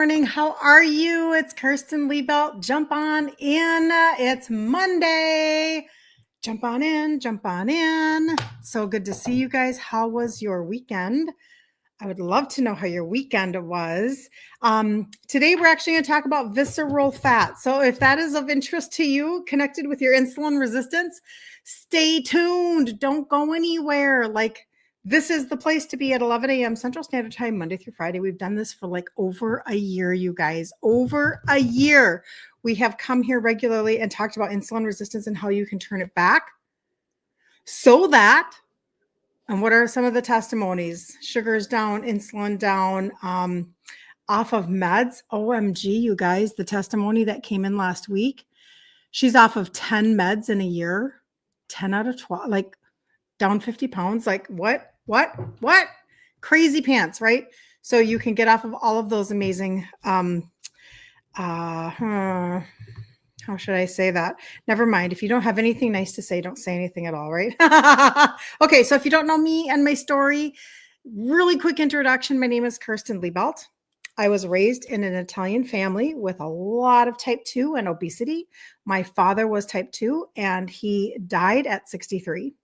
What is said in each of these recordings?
Morning. How are you? It's Kirsten Liebelt. Jump on in. It's Monday. Jump on in. Jump on in. So good to see you guys. How was your weekend? I would love to know how your weekend was. Today, we're actually going to talk about visceral fat. So if that is of interest to you, connected with your insulin resistance, stay tuned. Don't go anywhere. This is the place to be at 11 a.m. Central Standard Time, Monday through Friday. We've done this for over a year, you guys. Over a year. We have come here regularly and talked about insulin resistance and how you can turn it back so that. And what are some of the testimonies? Sugar's down, insulin down, off of meds. OMG, you guys, the testimony that came in last week. She's off of 10 meds in a year, 10 out of 12, down 50 pounds. What? Crazy pants, right? So you can get off of all of those amazing, how should I say that? Never mind. If you don't have anything nice to say, don't say anything at all, right? Okay, so if you don't know me and my story, really quick introduction. My name is Kirsten Liebelt. I was raised in an Italian family with a lot of type 2 and obesity. My father was type 2 and he died at 63.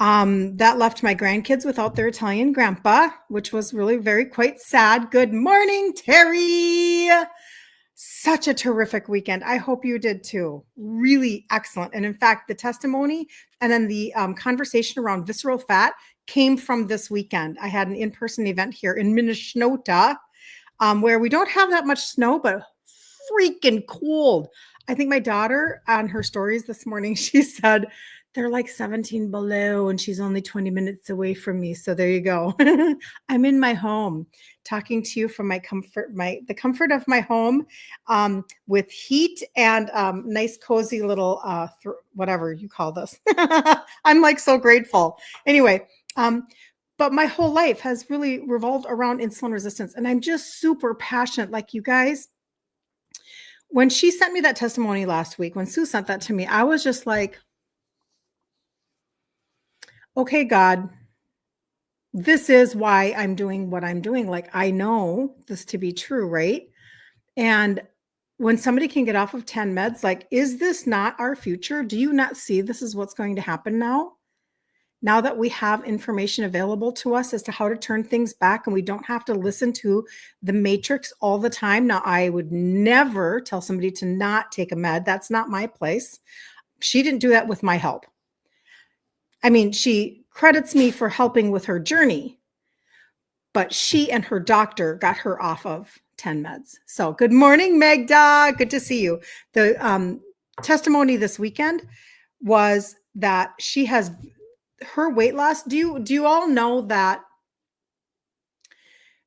That left my grandkids without their Italian grandpa, which was really quite sad. Good morning, Terry. Such a terrific weekend. I hope you did too. Really excellent. And in fact, the testimony and then the conversation around visceral fat came from this weekend. I had an in-person event here in Minnesota where we don't have that much snow, but freaking cold. I think my daughter on her stories this morning, she said, they're 17 below and she's only 20 minutes away from me. So there you go. I'm in my home talking to you from my comfort, the comfort of my home with heat and nice, cozy little, whatever you call this. I'm so grateful. Anyway, but my whole life has really revolved around insulin resistance. And I'm just super passionate like you guys. When she sent me that testimony last week, when Sue sent that to me, I was just like, okay, God, this is why I'm doing what I'm doing. I know this to be true, right? And when somebody can get off of 10 meds, is this not our future? Do you not see this is what's going to happen now? Now that we have information available to us as to how to turn things back and we don't have to listen to the matrix all the time. Now, I would never tell somebody to not take a med. That's not my place. She didn't do that with my help. I mean, she credits me for helping with her journey, but she and her doctor got her off of 10 meds. So good morning, Magda. Good to see you. The testimony this weekend was that she has her weight loss. Do you all know that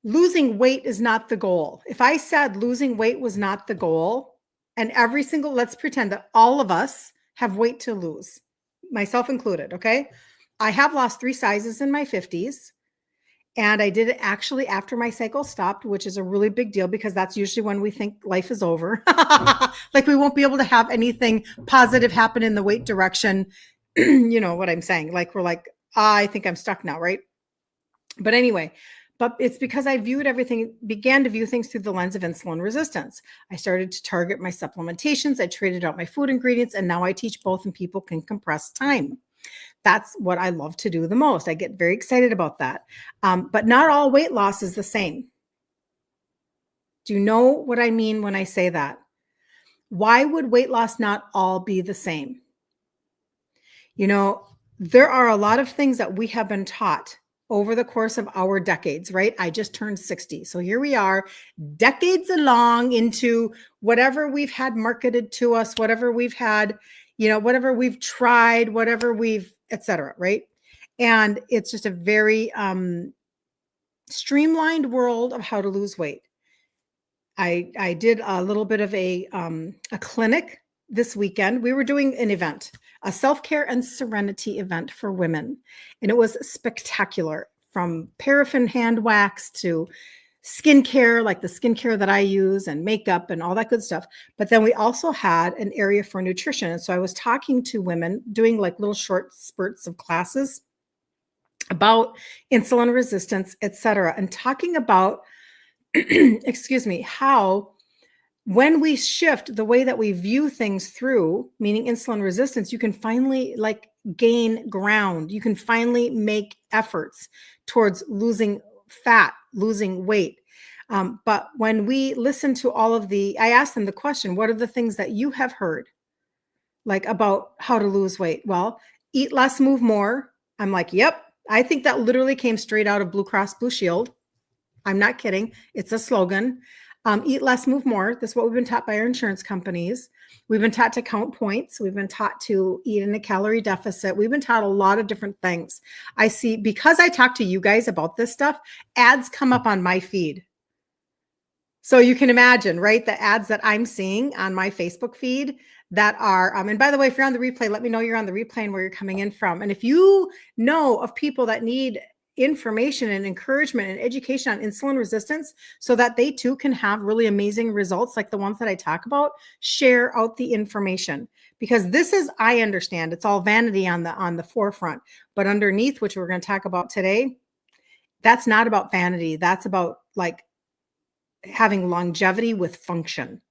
losing weight is not the goal? If I said losing weight was not the goal, and let's pretend that all of us have weight to lose, myself included, okay? I have lost 3 sizes in my 50s, and I did it actually after my cycle stopped, which is a really big deal because that's usually when we think life is over. We won't be able to have anything positive happen in the weight direction. You know what I'm saying? We're I think I'm stuck now, right? But anyway, it's because I began to view things through the lens of insulin resistance. I started to target my supplementations. I traded out my food ingredients, and now I teach both and people can compress time. That's what I love to do the most. I get very excited about that. But not all weight loss is the same. Do you know what I mean when I say that? Why would weight loss not all be the same? There are a lot of things that we have been taught over the course of our decades, right? I just turned 60. So here we are, decades along into whatever we've had marketed to us, whatever we've had, whatever we've tried, whatever we've, et cetera, right? And it's just a very streamlined world of how to lose weight. I did a little bit of a clinic this weekend. We were doing an event, a self-care and serenity event for women. And it was spectacular, from paraffin hand wax to skincare, like the skincare that I use, and makeup and all that good stuff. But then we also had an area for nutrition. And so I was talking to women, doing little short spurts of classes about insulin resistance, et cetera, and talking about excuse me, how when we shift the way that we view things through, meaning insulin resistance, you can finally like gain ground. You can finally make efforts towards losing fat, losing weight. But when we listen to all of I asked them the question, what are the things that you have heard like about how to lose weight? Well, eat less, move more. I'm like, yep. I think that literally came straight out of Blue Cross Blue Shield. I'm not kidding. It's a slogan. Eat less, move more. That's what we've been taught by our insurance companies. We've been taught to count points. We've been taught to eat in a calorie deficit. We've been taught a lot of different things. I see, because I talk to you guys about this stuff, ads come up on my feed. So you can imagine, right? The ads that I'm seeing on my Facebook feed that are, and by the way, if you're on the replay, let me know you're on the replay and where you're coming in from. And if you know of people that need information and encouragement and education on insulin resistance so that they too can have really amazing results like the ones that I talk about, share out the information. Because this is, I understand, it's all vanity on the forefront, but underneath, which we're going to talk about today, that's not about vanity. That's about like having longevity with function.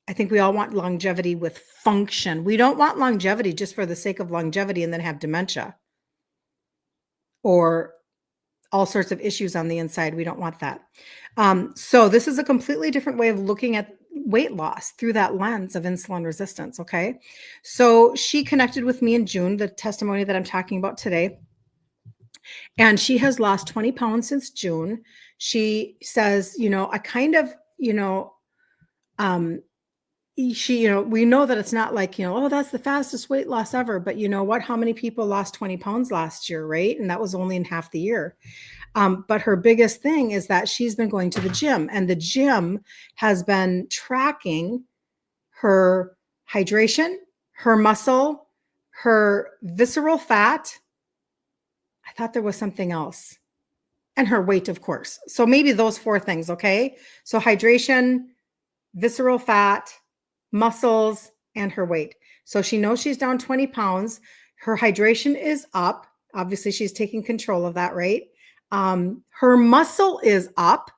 I think we all want longevity with function. We don't want longevity just for the sake of longevity and then have dementia or all sorts of issues on the inside. We don't want that. So this is a completely different way of looking at weight loss through that lens of insulin resistance. Okay. So she connected with me in June, the testimony that I'm talking about today. And she has lost 20 pounds since June. She says, I kind of, we know that it's not like, oh, that's the fastest weight loss ever. But you know what? How many people lost 20 pounds last year, right? And that was only in half the year. But her biggest thing is that she's been going to the gym, and the gym has been tracking her hydration, her muscle, her visceral fat. I thought there was something else. And her weight, of course. So maybe those 4 things, okay? So hydration, visceral fat, muscles, and her weight. So she knows she's down 20 pounds. Her hydration is up. Obviously, she's taking control of that, right? Her muscle is up.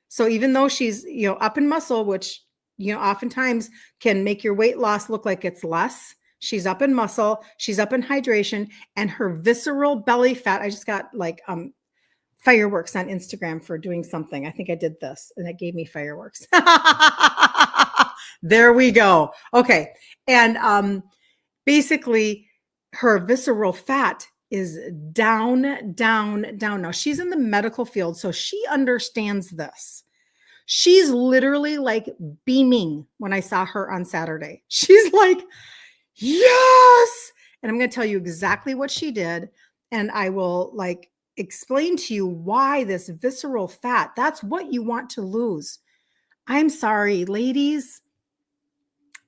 So even though she's, up in muscle, which, oftentimes can make your weight loss look like it's less, she's up in muscle, she's up in hydration, and her visceral belly fat. I just got like fireworks on Instagram for doing something. I think I did this and it gave me fireworks. There we go. Okay. And basically her visceral fat is down, down, down. Now she's in the medical field, so she understands this. She's literally like beaming when I saw her on Saturday. She's like, yes. And I'm going to tell you exactly what she did. And I will like explain to you why this visceral fat, that's what you want to lose. I'm sorry, ladies.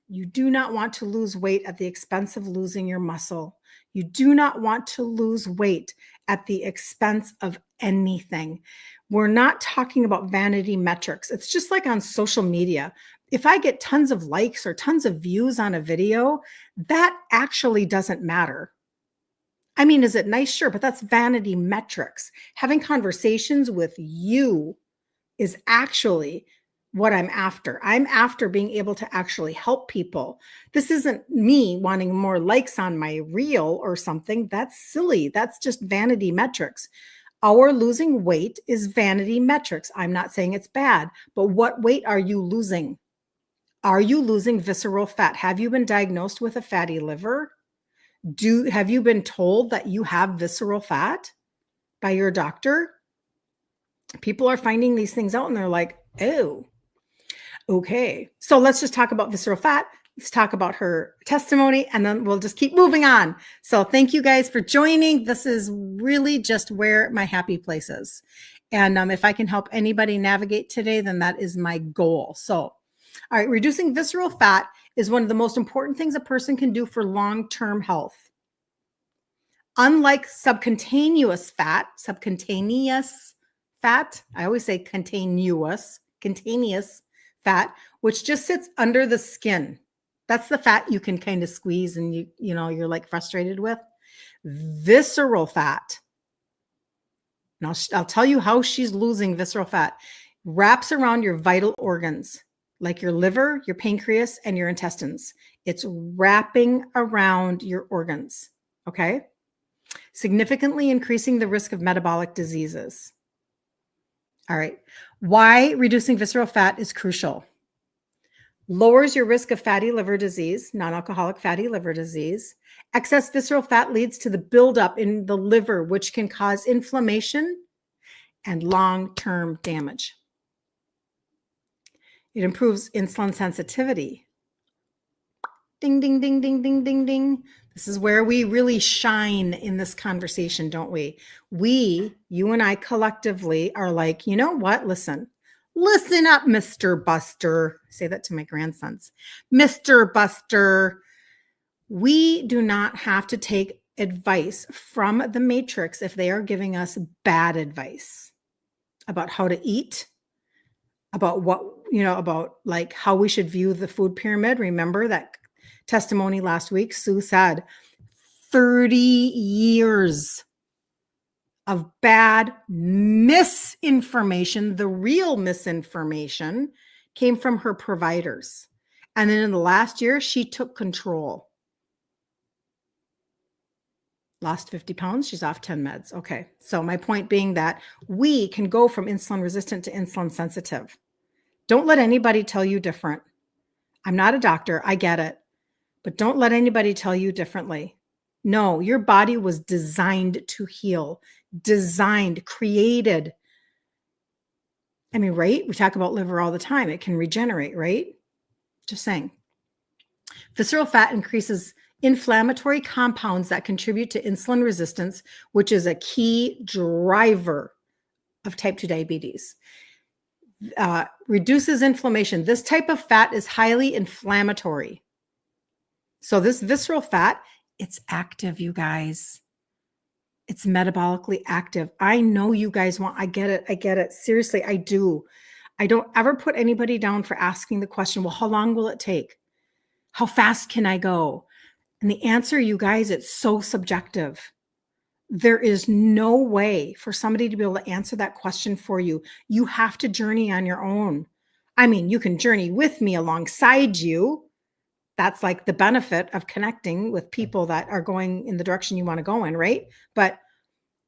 You do not want to lose weight at the expense of losing your muscle. You do not want to lose weight at the expense of anything. We're not talking about vanity metrics. It's just like on social media. If I get tons of likes or tons of views on a video, that actually doesn't matter. I mean, is it nice? Sure, but that's vanity metrics. Having conversations with you is actually what I'm after. I'm after being able to actually help people. This isn't me wanting more likes on my reel or something. That's silly. That's just vanity metrics. Our losing weight is vanity metrics. I'm not saying it's bad, but what weight are you losing? Are you losing visceral fat? Have you been diagnosed with a fatty liver? Have you been told that you have visceral fat by your doctor? People are finding these things out and they're like, oh, okay. So let's just talk about visceral fat. Let's talk about her testimony and then we'll just keep moving on. So thank you guys for joining. This is really just where my happy place is. And if I can help anybody navigate today, then that is my goal. So, all right, reducing visceral fat is one of the most important things a person can do for long-term health. Unlike subcutaneous fat, I always say continuous fat, which just sits under the skin. That's the fat you can kind of squeeze and you're like frustrated with. Visceral fat. Now I'll tell you how she's losing visceral fat. wraps around your vital organs, like your liver, your pancreas, and your intestines. It's wrapping around your organs, okay? Significantly increasing the risk of metabolic diseases. All right. Why reducing visceral fat is crucial. Lowers your risk of fatty liver disease, non-alcoholic fatty liver disease. Excess visceral fat leads to the buildup in the liver, which can cause inflammation and long-term damage. It improves insulin sensitivity. Ding, ding, ding, ding, ding, ding, ding. This is where we really shine in this conversation, don't we? You and I collectively are like, you know what? Listen up, Mr. Buster. I say that to my grandsons. Mr. Buster, we do not have to take advice from the Matrix if they are giving us bad advice about how to eat, about what, about like how we should view the food pyramid. Remember that testimony last week? Sue said 30 years of bad misinformation. The real misinformation came from her providers. And then in the last year, she took control. Lost 50 pounds. She's off 10 meds. Okay. So my point being that we can go from insulin resistant to insulin sensitive. Don't let anybody tell you different. I'm not a doctor. I get it. But don't let anybody tell you differently. No, your body was designed to heal, created. I mean, right? We talk about liver all the time. It can regenerate, right? Just saying. Visceral fat increases inflammatory compounds that contribute to insulin resistance, which is a key driver of type 2 diabetes. Reduces inflammation. This type of fat is highly inflammatory. So this visceral fat, it's active, you guys. It's metabolically active. I know you guys I get it. Seriously, I do. I don't ever put anybody down for asking the question, well, how long will it take? How fast can I go? And the answer, you guys, it's so subjective. There is no way for somebody to be able to answer that question for you. You have to journey on your own. I mean, you can journey with me alongside you. That's like the benefit of connecting with people that are going in the direction you want to go in, right? But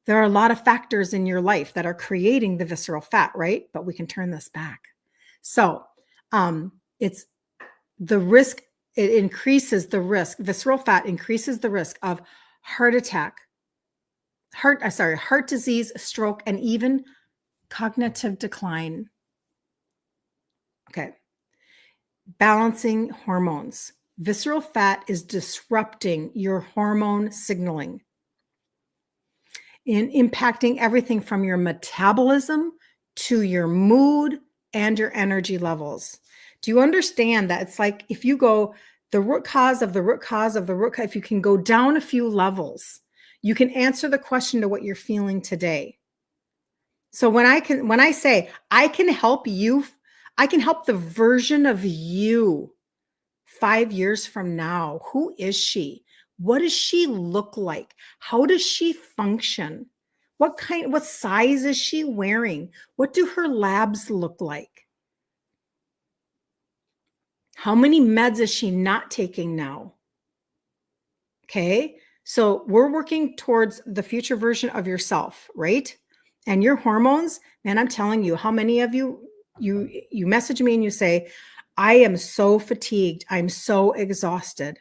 there are a lot of factors in your life that are creating the visceral fat, right? But we can turn this back. So it's the risk. It increases the risk. Visceral fat increases the risk of heart attack, heart disease, stroke, and even cognitive decline. Okay. Balancing hormones. Visceral fat is disrupting your hormone signaling and impacting everything from your metabolism to your mood and your energy levels. Do you understand that it's like if you go the root cause of the root cause of the root cause, if you can go down a few levels, you can answer the question to what you're feeling today. So when I say I can help you, I can help the version of you 5 years from now. Who is she? What does she look like? How does she function? What size is she wearing? What do her labs look like? How many meds is she not taking now? Okay. So we're working towards the future version of yourself, right? And your hormones, man, I'm telling you, how many of you message me and you say, I am so fatigued. I'm so exhausted.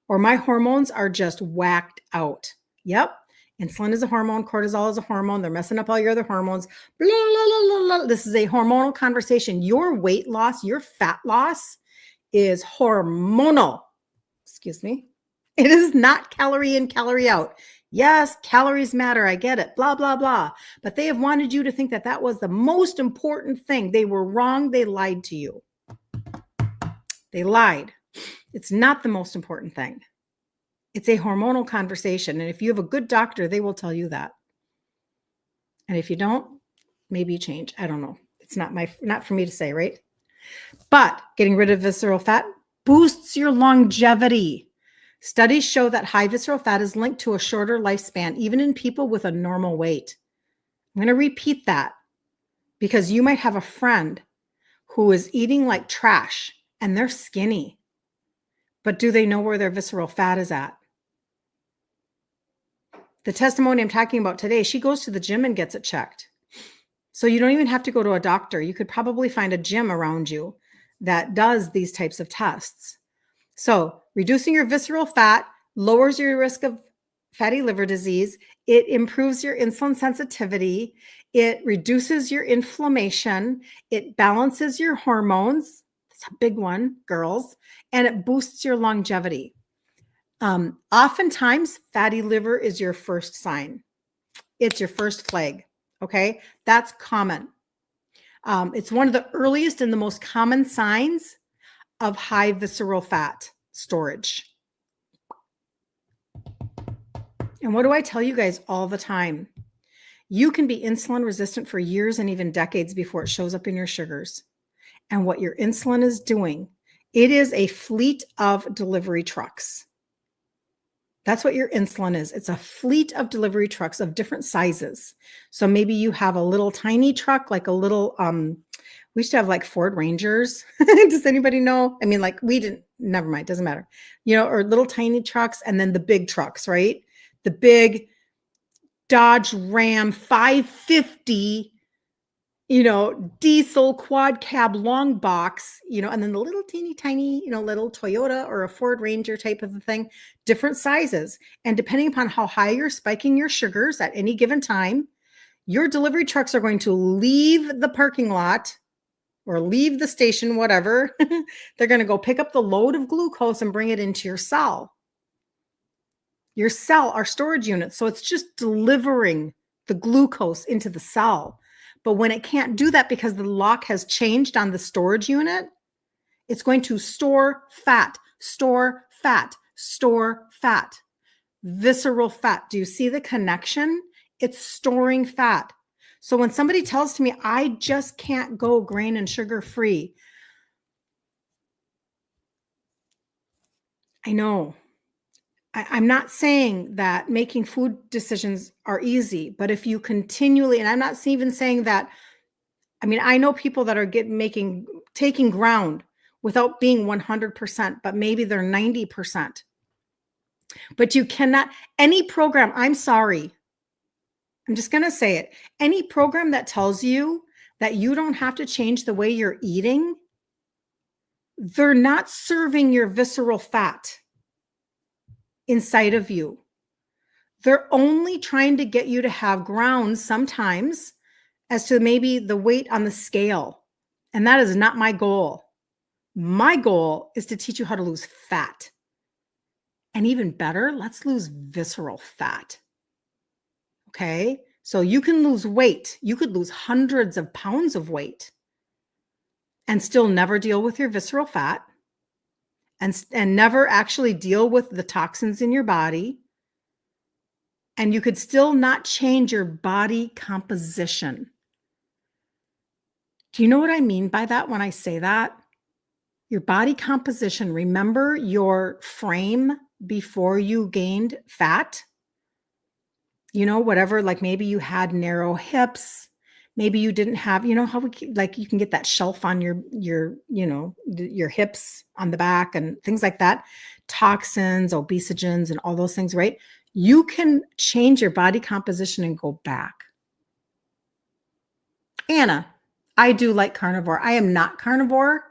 Or my hormones are just whacked out. Yep. Insulin is a hormone. Cortisol is a hormone. They're messing up all your other hormones. Blah, blah, blah, blah. This is a hormonal conversation. Your weight loss, your fat loss is hormonal. Excuse me. It is not calorie in, calorie out. Yes, calories matter. I get it. Blah, blah, blah. But they have wanted you to think that that was the most important thing. They were wrong. They lied to you. They lied. It's not the most important thing. It's a hormonal conversation. And if you have a good doctor, they will tell you that. And if you don't, maybe you change. I don't know. It's not for me to say, right? But getting rid of visceral fat boosts your longevity. Studies show that high visceral fat is linked to a shorter lifespan, even in people with a normal weight. I'm going to repeat that. because you might have a friend who is eating like trash and they're skinny, but do they know where their visceral fat is at? The testimony I'm talking about today, she goes to the gym and gets it checked. So you don't even have to go to a doctor. You could probably find a gym around you that does these types of tests. So reducing your visceral fat lowers your risk of fatty liver disease. It improves your insulin sensitivity. It reduces your inflammation. It balances your hormones. That's a big one, girls. And it boosts your longevity. Oftentimes, fatty liver is your first sign. It's your first flag. Okay. That's common. It's one of the earliest and the most common signs of high visceral fat storage. And what do I tell you guys all the time? You can be insulin resistant for years and even decades before it shows up in your sugars. And what your insulin is doing, it is a fleet of delivery trucks. That's what your insulin is. It's a fleet of delivery trucks of different sizes. So maybe you have a little tiny truck, like a little, we used to have like Ford Rangers. Does anybody know? I mean, like we didn't, never mind, doesn't matter. Or little tiny trucks and then the big trucks, right? The big Dodge Ram 550, diesel quad cab long box, and then the little teeny tiny, little Toyota or a Ford Ranger type of a thing, different sizes. And depending upon how high you're spiking your sugars at any given time, your delivery trucks are going to leave the parking lot or leave the station, whatever. They're going to go pick up the load of glucose and bring it into your cell. Your cell, our storage unit. So it's just delivering the glucose into the cell. But when it can't do that because the lock has changed on the storage unit, it's going to store fat, store fat, store fat. Visceral fat. Do you see the connection? It's storing fat. So when somebody tells to me, I just can't go grain and sugar free, I know. I'm not saying that making food decisions are easy, but if you continually, and I'm not even saying that, I know people that are taking ground without being 100%, but maybe they're 90%. But you cannot, any program, I'm sorry, I'm just going to say it. Any program that tells you that you don't have to change the way you're eating, they're not serving your visceral fat inside of you. They're only trying to get you to have grounds sometimes as to maybe the weight on the scale. And that is not my goal. My goal is to teach you how to lose fat. And even better, let's lose visceral fat. Okay? So you can lose weight. You could lose hundreds of pounds of weight and still never deal with your visceral fat and never actually deal with the toxins in your body. And you could still not change your body composition. Do you know what I mean by that when I say that? Your body composition, remember your frame before you gained fat? Whatever, like maybe you had narrow hips, maybe you didn't have, how you can get that shelf on your hips on the back and things like that, toxins, obesogens, and all those things, right? You can change your body composition and go back. Anna, I do like carnivore. I am not carnivore,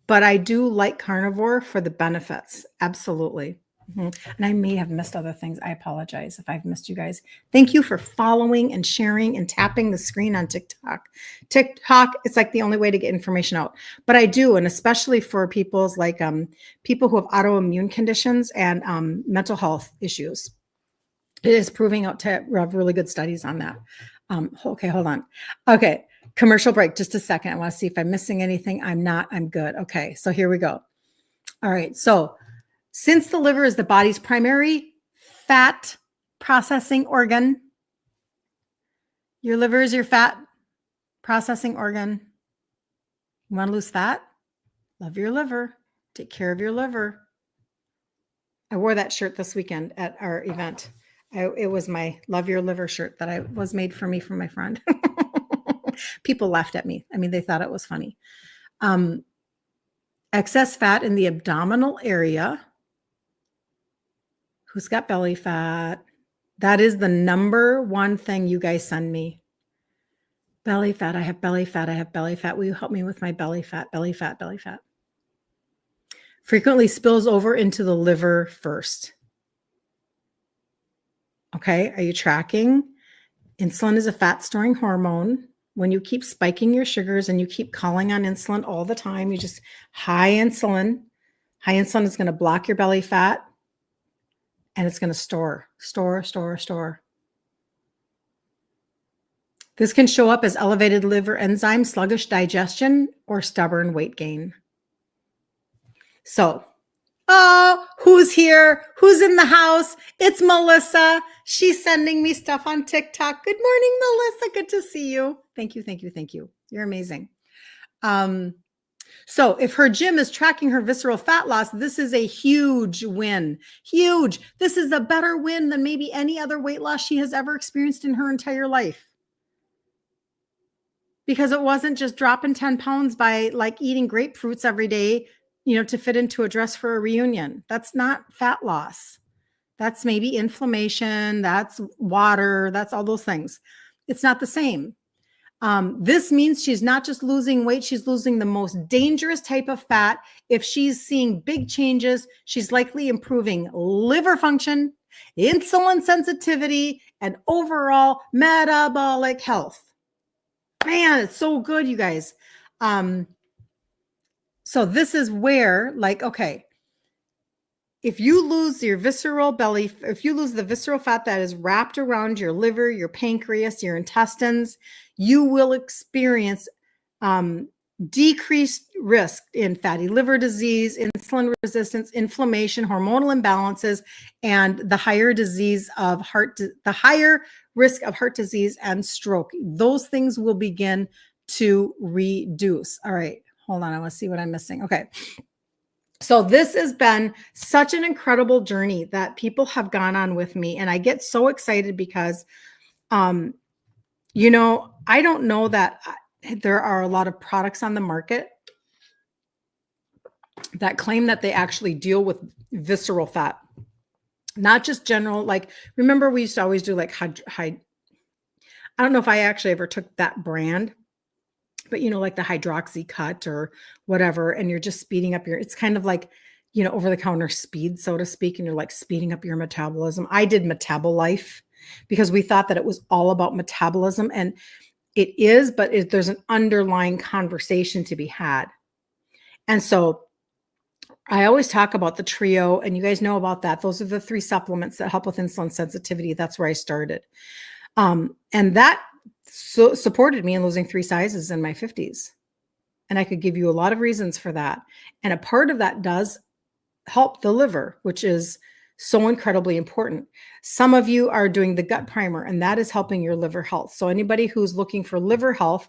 but I do like carnivore for the benefits. Absolutely. And I may have missed other things. I apologize if I've missed you guys. Thank you for following and sharing and tapping the screen on TikTok. TikTok, it's like the only way to get information out. But I do, and especially for people's like people who have autoimmune conditions and mental health issues. It is proving out to have really good studies on that. Okay, hold on. Okay, commercial break. Just a second. I want to see if I'm missing anything. I'm not. I'm good. Okay, so here we go. All right, so since the liver is the body's primary fat processing organ, your liver is your fat processing organ. You want to lose fat? Love your liver. Take care of your liver. I wore that shirt this weekend at our event. It was my Love Your Liver shirt that was made for me from my friend. People laughed at me. I mean, they thought it was funny. Excess fat in the abdominal area. Who's got belly fat? That is the number one thing you guys send me. Belly fat. I have belly fat. I have belly fat. Will you help me with my belly fat? Belly fat, belly fat. Frequently spills over into the liver first. Okay. Are you tracking? Insulin is a fat storing hormone. When you keep spiking your sugars and you keep calling on insulin all the time, you just high insulin is going to block your belly fat and it's going to store. This can show up as elevated liver enzymes, sluggish digestion, or stubborn weight gain. So, who's here? Who's in the house? It's Melissa. She's sending me stuff on TikTok. Good morning, Melissa. Good to see you. Thank you. You're amazing. So if her gym is tracking her visceral fat loss, this is a huge win. Huge. This is a better win than maybe any other weight loss she has ever experienced in her entire life. Because it wasn't just dropping 10 pounds by like eating grapefruits every day, to fit into a dress for a reunion. That's not fat loss. That's maybe inflammation. That's water. That's all those things. It's not the same. This means she's not just losing weight. She's losing the most dangerous type of fat. If she's seeing big changes, she's likely improving liver function, insulin sensitivity, and overall metabolic health. Man, it's so good, you guys. So this is where, if you lose your visceral belly, if you lose the visceral fat that is wrapped around your liver, your pancreas, your intestines, you will experience decreased risk in fatty liver disease, insulin resistance, inflammation, hormonal imbalances, and the higher risk of heart disease and stroke. Those things will begin to reduce. All right, hold on. I want to see what I'm missing. Okay. So this has been such an incredible journey that people have gone on with me. And I get so excited because, I don't know that there are a lot of products on the market that claim that they actually deal with visceral fat, not just general. Remember we used to always do I don't know if I actually ever took that brand, but like the hydroxy cut or whatever, and you're just speeding up it's kind of like, over the counter speed, so to speak. And you're like speeding up your metabolism. I did Metabolife because we thought that it was all about metabolism, and it is, but there's an underlying conversation to be had. And so I always talk about the trio, and you guys know about that. Those are the 3 supplements that help with insulin sensitivity. That's where I started. And that supported me in losing 3 sizes in my 50s. And I could give you a lot of reasons for that. And a part of that does help the liver, which is so incredibly important. Some of you are doing the gut primer, and that is helping your liver health. So anybody who's looking for liver health,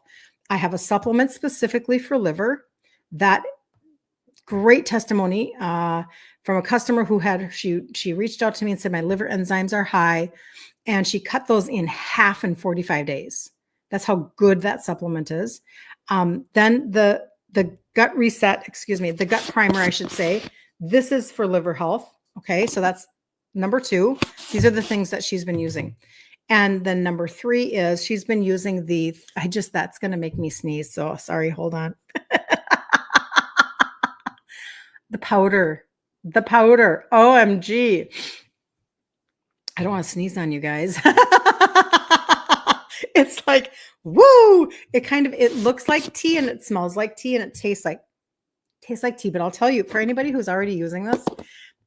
I have a supplement specifically for liver. That great testimony from a customer who she reached out to me and said, my liver enzymes are high. And she cut those in half in 45 days. That's how good that supplement is. Then the gut reset, the gut primer, I should say. This is for liver health. Okay, so that's number 2. These are the things that she's been using. And then number 3 is she's been using that's going to make me sneeze. So sorry, hold on. The powder. OMG. I don't want to sneeze on you guys. It's like, woo! It looks like tea and it smells like tea and it tastes like tea. But I'll tell you, for anybody who's already using this,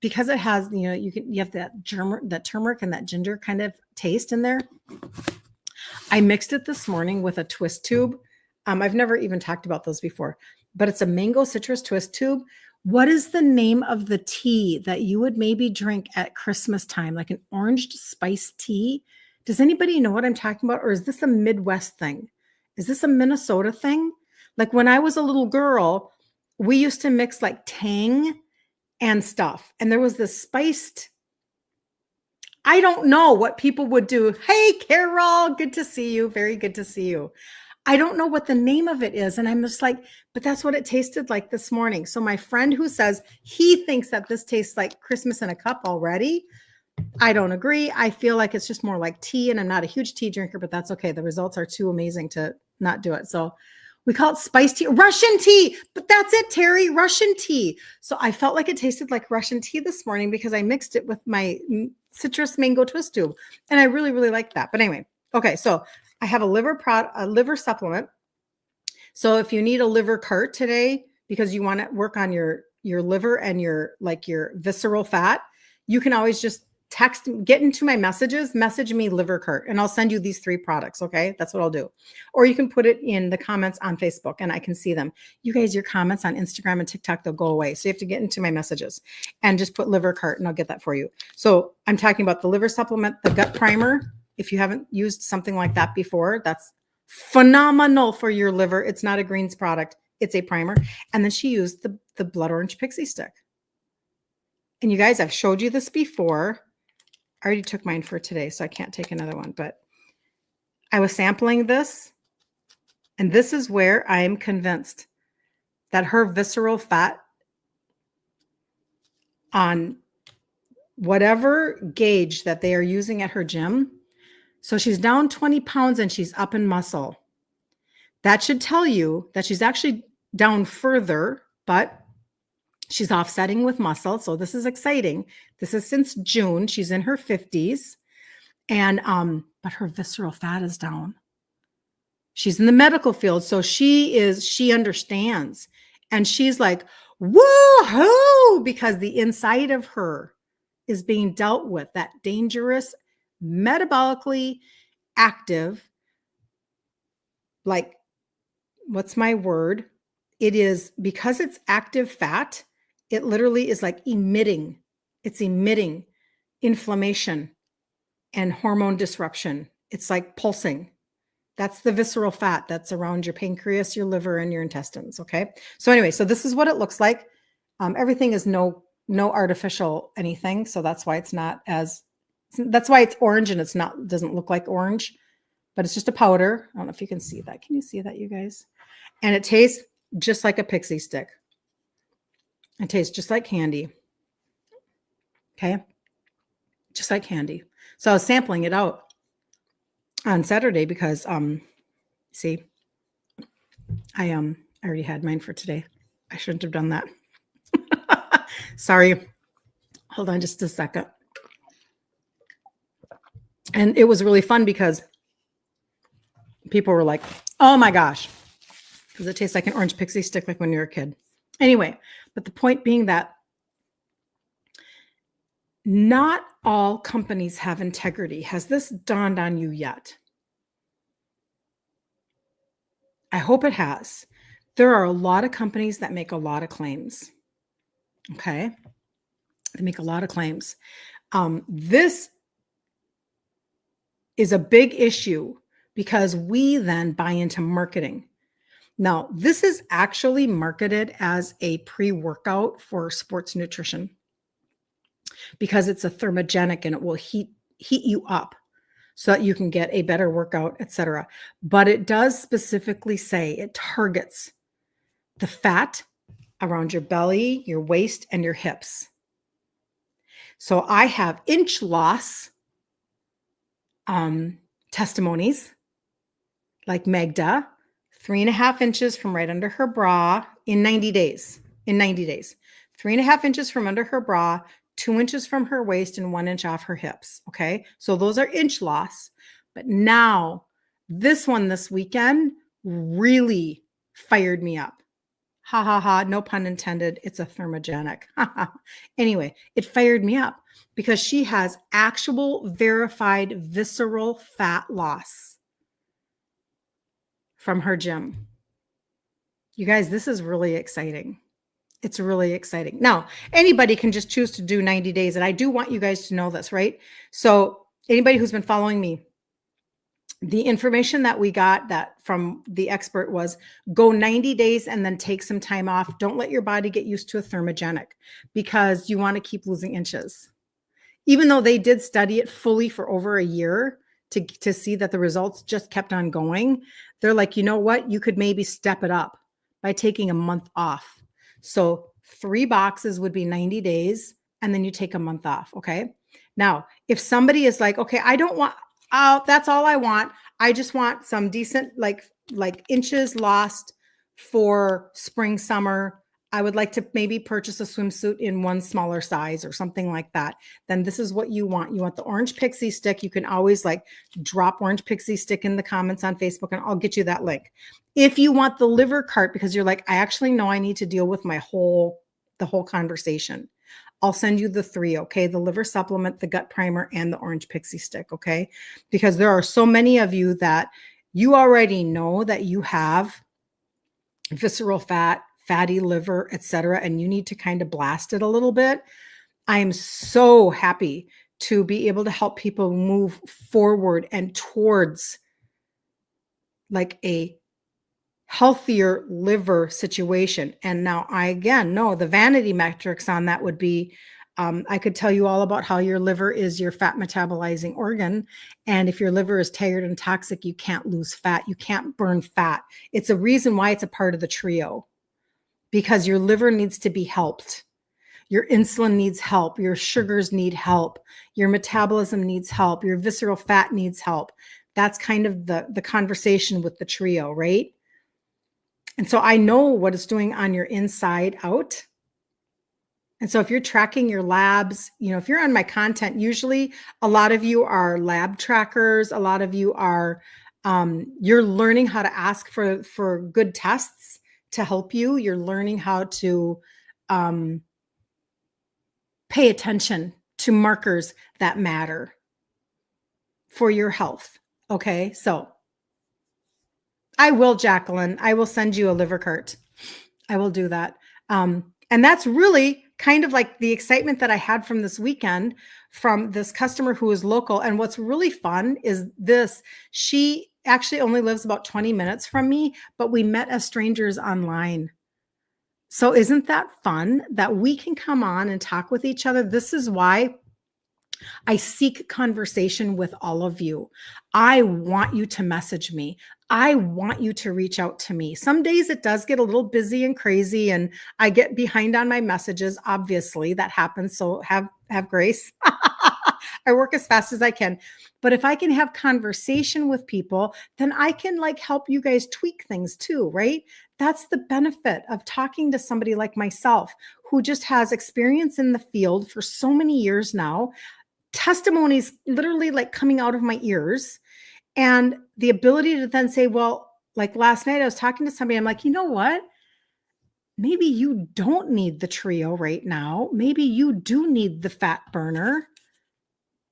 because it has, you have that turmeric and that ginger kind of taste in there. I mixed it this morning with a twist tube. I've never even talked about those before, but it's a mango citrus twist tube. What is the name of the tea that you would maybe drink at Christmas time, like an orange spice tea? Does anybody know what I'm talking about? Or is this a Midwest thing? Is this a Minnesota thing? Like when I was a little girl, we used to mix like Tang and stuff. And there was this spiced, I don't know what people would do. Hey, Carol, good to see you. Very good to see you. I don't know what the name of it is. And I'm just like, but that's what it tasted like this morning. So my friend who says he thinks that this tastes like Christmas in a cup already, I don't agree. I feel like it's just more like tea, and I'm not a huge tea drinker, but that's okay. The results are too amazing to not do it. So we call it spiced tea, Russian tea, but that's it, Terry, Russian tea. So I felt like it tasted like Russian tea this morning because I mixed it with my citrus mango twist tube. And I really, really like that. But anyway, okay. So I have a liver supplement. So if you need a liver cart today, because you want to work on your liver and your visceral fat, you can always just get into my messages, message me liver cart, and I'll send you these 3 products. Okay. That's what I'll do. Or you can put it in the comments on Facebook and I can see them. You guys, your comments on Instagram and TikTok, they'll go away. So you have to get into my messages and just put liver cart and I'll get that for you. So I'm talking about the liver supplement, the gut primer. If you haven't used something like that before, that's phenomenal for your liver. It's not a greens product. It's a primer. And then she used the blood orange pixie stick. And you guys, I've showed you this before. I already took mine for today, so I can't take another one, but I was sampling this, and this is where I am convinced that her visceral fat on whatever gauge that they are using at her gym. So she's down 20 pounds and she's up in muscle. That should tell you that she's actually down further, but she's offsetting with muscle. So this is exciting. This is since June. She's in her 50s. And but her visceral fat is down. She's in the medical field. So she understands. And she's like, woohoo, because the inside of her is being dealt with, that dangerous, metabolically active, like, what's my word? It is, because it's active fat, it literally is like emitting. It's emitting inflammation and hormone disruption. It's like pulsing. That's the visceral fat that's around your pancreas, your liver, and your intestines. Okay. So anyway, so this is what it looks like. Everything is no artificial anything. So that's why that's why it's orange and doesn't look like orange, but it's just a powder. I don't know if you can see that. Can you see that, you guys? And it tastes just like a pixie stick. It tastes just like candy. Okay. Just like candy. So I was sampling it out on Saturday because, see, I already had mine for today. I shouldn't have done that. Sorry. Hold on just a second. And it was really fun because people were like, oh my gosh, because it tastes like an orange pixie stick like when you were a kid. Anyway, but the point being that not all companies have integrity. Has this dawned on you yet? I hope it has. There are a lot of companies that make a lot of claims. Okay. They make a lot of claims. This is a big issue because we then buy into marketing. Now, this is actually marketed as a pre-workout for sports nutrition because it's a thermogenic and it will heat you up so that you can get a better workout, etc. But it does specifically say it targets the fat around your belly, your waist, and your hips. So I have inch loss testimonies like Magda, 3.5 inches from right under her bra in 90 days. 3.5 inches from under her bra, 2 inches from her waist, and 1 inch off her hips. Okay. So those are inch loss. But now this one this weekend really fired me up. Ha ha ha. No pun intended. It's a thermogenic. Anyway, it fired me up because she has actual verified visceral fat loss from her gym. You guys, this is really exciting. It's really exciting. Now, anybody can just choose to do 90 days. And I do want you guys to know this, right? So anybody who's been following me, the information that we got that from the expert was go 90 days and then take some time off. Don't let your body get used to a thermogenic because you want to keep losing inches. Even though they did study it fully for over a year, to see that the results just kept on going, they're like, you know what? You could maybe step it up by taking a month off. So 3 boxes would be 90 days, and then you take a month off. Okay. Now, if somebody is like, okay, I don't want, oh, that's all I want. I just want some decent, like inches lost for spring, summer. I would like to maybe purchase a swimsuit in one smaller size or something like that. Then this is what you want. You want the orange pixie stick. You can always like drop orange pixie stick in the comments on Facebook and I'll get you that link. If you want the liver cart, because you're like, I actually know I need to deal with the whole conversation, I'll send you the 3, okay? The liver supplement, the gut primer, and the orange pixie stick, okay? Because there are so many of you that you already know that you have visceral fat, fatty liver, etc., and you need to kind of blast it a little bit. I am so happy to be able to help people move forward and towards like a healthier liver situation. And now I, again, know the vanity metrics on that would be, I could tell you all about how your liver is your fat metabolizing organ. And if your liver is tired and toxic, you can't lose fat. You can't burn fat. It's a reason why it's a part of the trio, because your liver needs to be helped. Your insulin needs help. Your sugars need help. Your metabolism needs help. Your visceral fat needs help. That's kind of the conversation with the trio, right? And so I know what it's doing on your inside out. And so if you're tracking your labs, if you're on my content, usually a lot of you are lab trackers. A lot of you are, you're learning how to ask for good tests to help you. You're learning how to pay attention to markers that matter for your health. Okay, so I will, Jacqueline, I will send you a liver cart. I will do that. And that's really kind of like the excitement that I had from this weekend from this customer who is local. And what's really fun is this, she actually only lives about 20 minutes from me, but we met as strangers online. So isn't that fun that we can come on and talk with each other? This is why I seek conversation with all of you. I want you to message me. I want you to reach out to me. Some days it does get a little busy and crazy and I get behind on my messages. Obviously that happens. So have grace. I work as fast as I can. But if I can have conversation with people, then I can like help you guys tweak things too, right? That's the benefit of talking to somebody like myself who just has experience in the field for so many years now. Testimonies literally like coming out of my ears, and the ability to then say, well, like last night I was talking to somebody, I'm like, you know what? Maybe you don't need the trio right now. Maybe you do need the fat burner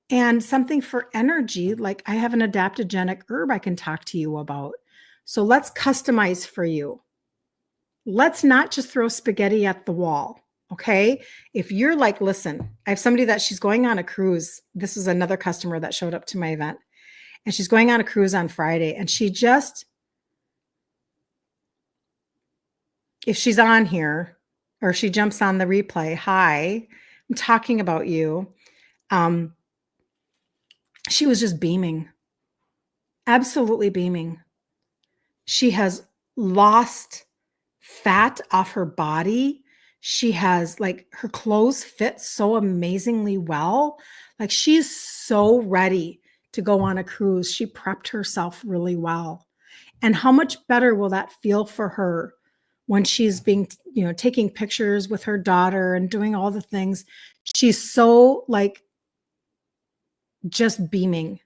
and something for energy. Like I have an adaptogenic herb I can talk to you about. So let's customize for you. Let's not just throw spaghetti at the wall. Okay. If you're like, listen, I have somebody that she's going on a cruise. This is another customer that showed up to my event and she's going on a cruise on Friday. And she just, if she's on here or she jumps on the replay, hi, I'm talking about you. She was just beaming, absolutely beaming. She has lost fat off her body. She has like her clothes fit so amazingly well. Like she's so ready to go on a cruise. She prepped herself really well. And how much better will that feel for her when she's being, taking pictures with her daughter and doing all the things. She's so like just beaming.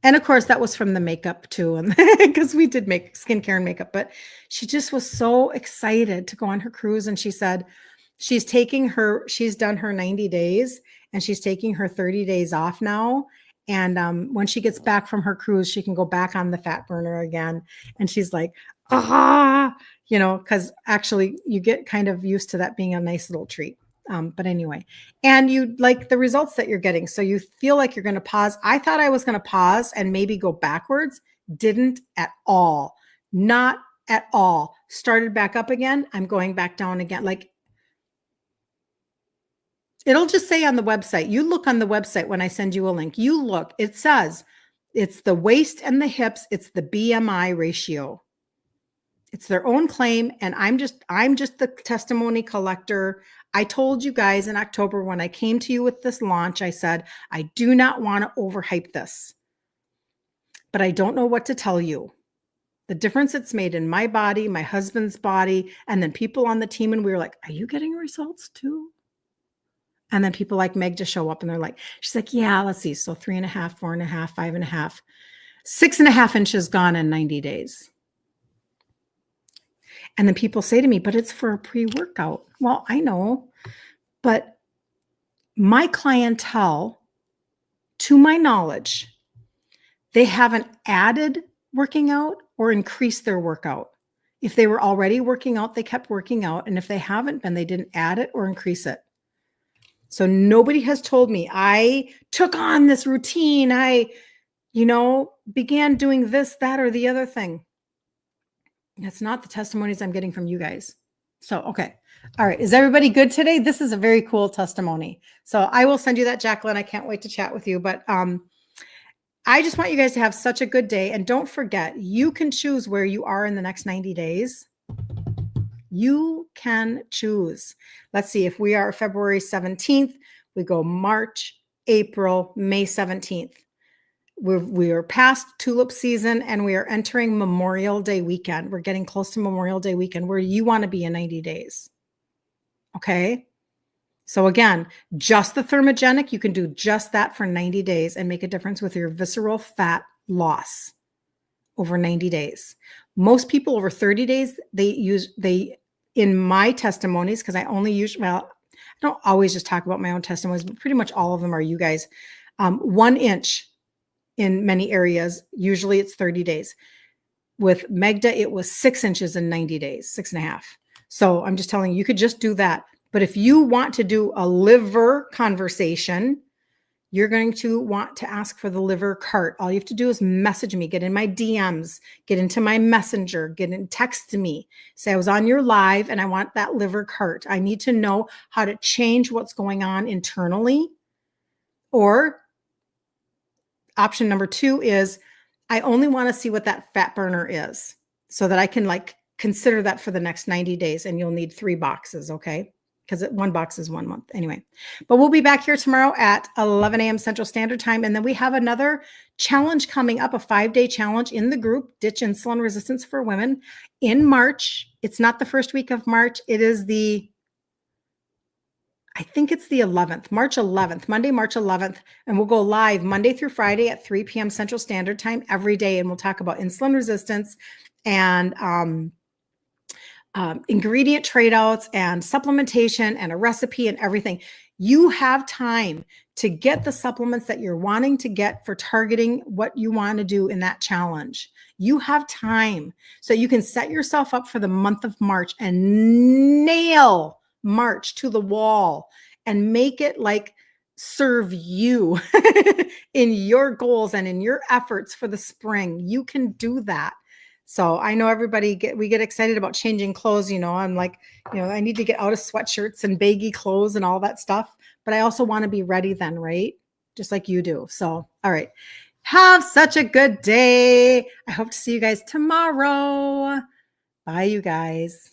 And of course, that was from the makeup too, and because we did make skincare and makeup, but she just was so excited to go on her cruise. And she said she's done her 90 days and she's taking her 30 days off now. And when she gets back from her cruise, she can go back on the fat burner again. And she's like, because actually you get kind of used to that being a nice little treat. But anyway, and you like the results that you're getting. So you feel like you're going to pause. I thought I was going to pause and maybe go backwards. Didn't at all. Not at all. Started back up again. I'm going back down again. Like it'll just say on the website, you look on the website when I send you a link, you look, it says It's the waist and the hips. It's the BMI ratio. It's their own claim. And I'm just the testimony collector. I told you guys in October when I came to you with this launch, I said, I do not want to overhype this, but I don't know what to tell you. The difference it's made in my body, my husband's body, and then people on the team. And we were like, are you getting results too? And then people like Meg just show up and they're like, she's like, yeah, let's see. So 3.5, 4.5, 5.5, 6.5 inches gone in 90 days. And then people say to me, but it's for a pre-workout. Well, I know, but my clientele, to my knowledge, they haven't added working out or increased their workout. If they were already working out, they kept working out. And if they haven't been, they didn't add it or increase it. So nobody has told me I took on this routine. I, began doing this, that, or the other thing. That's not the testimonies I'm getting from you guys. So, okay. All right. Is everybody good today? This is a very cool testimony. So I will send you that, Jacqueline. I can't wait to chat with you, but, I just want you guys to have such a good day. And don't forget, you can choose where you are in the next 90 days. You can choose. Let's see, if we are February 17th, we go March, April, May 17th. We are past tulip season and we are entering Memorial Day weekend. We're getting close to Memorial Day weekend where you want to be in 90 days. Okay. So again, just the thermogenic, you can do just that for 90 days and make a difference with your visceral fat loss over 90 days. Most people over 30 days, in my testimonies, because I only use, I don't always just talk about my own testimonies, but pretty much all of them are you guys. 1 inch in many areas, usually it's 30 days. With Megda, it was 6 inches in 90 days, 6.5. So I'm just telling you, you could just do that. But if you want to do a liver conversation, you're going to want to ask for the liver cart. All you have to do is message me, get in my DMs, get into my messenger, text me, say I was on your live and I want that liver cart. I need to know how to change what's going on internally. Or option number 2 is I only want to see what that fat burner is so that I can consider that for the next 90 days. And you'll need 3 boxes. Okay. Because 1 box is 1 month anyway. But we'll be back here tomorrow at 11 a.m. Central Standard Time. And then we have another challenge coming up, a 5-day challenge in the group, Ditch Insulin Resistance for Women, in March. It's not the first week of March. It is I think it's the 11th, March 11th, Monday, March 11th. And we'll go live Monday through Friday at 3 p.m. Central Standard Time every day. And we'll talk about insulin resistance and ingredient trade outs and supplementation and a recipe and everything. You have time to get the supplements that you're wanting to get for targeting what you want to do in that challenge. You have time so you can set yourself up for the month of March and nail March to the wall and make it serve you in your goals and in your efforts for the spring. You can do that. So I know we get excited about changing clothes. I'm like, I need to get out of sweatshirts and baggy clothes and all that stuff. But I also want to be ready then, right? Just like you do. So, all right. Have such a good day. I hope to see you guys tomorrow. Bye, you guys.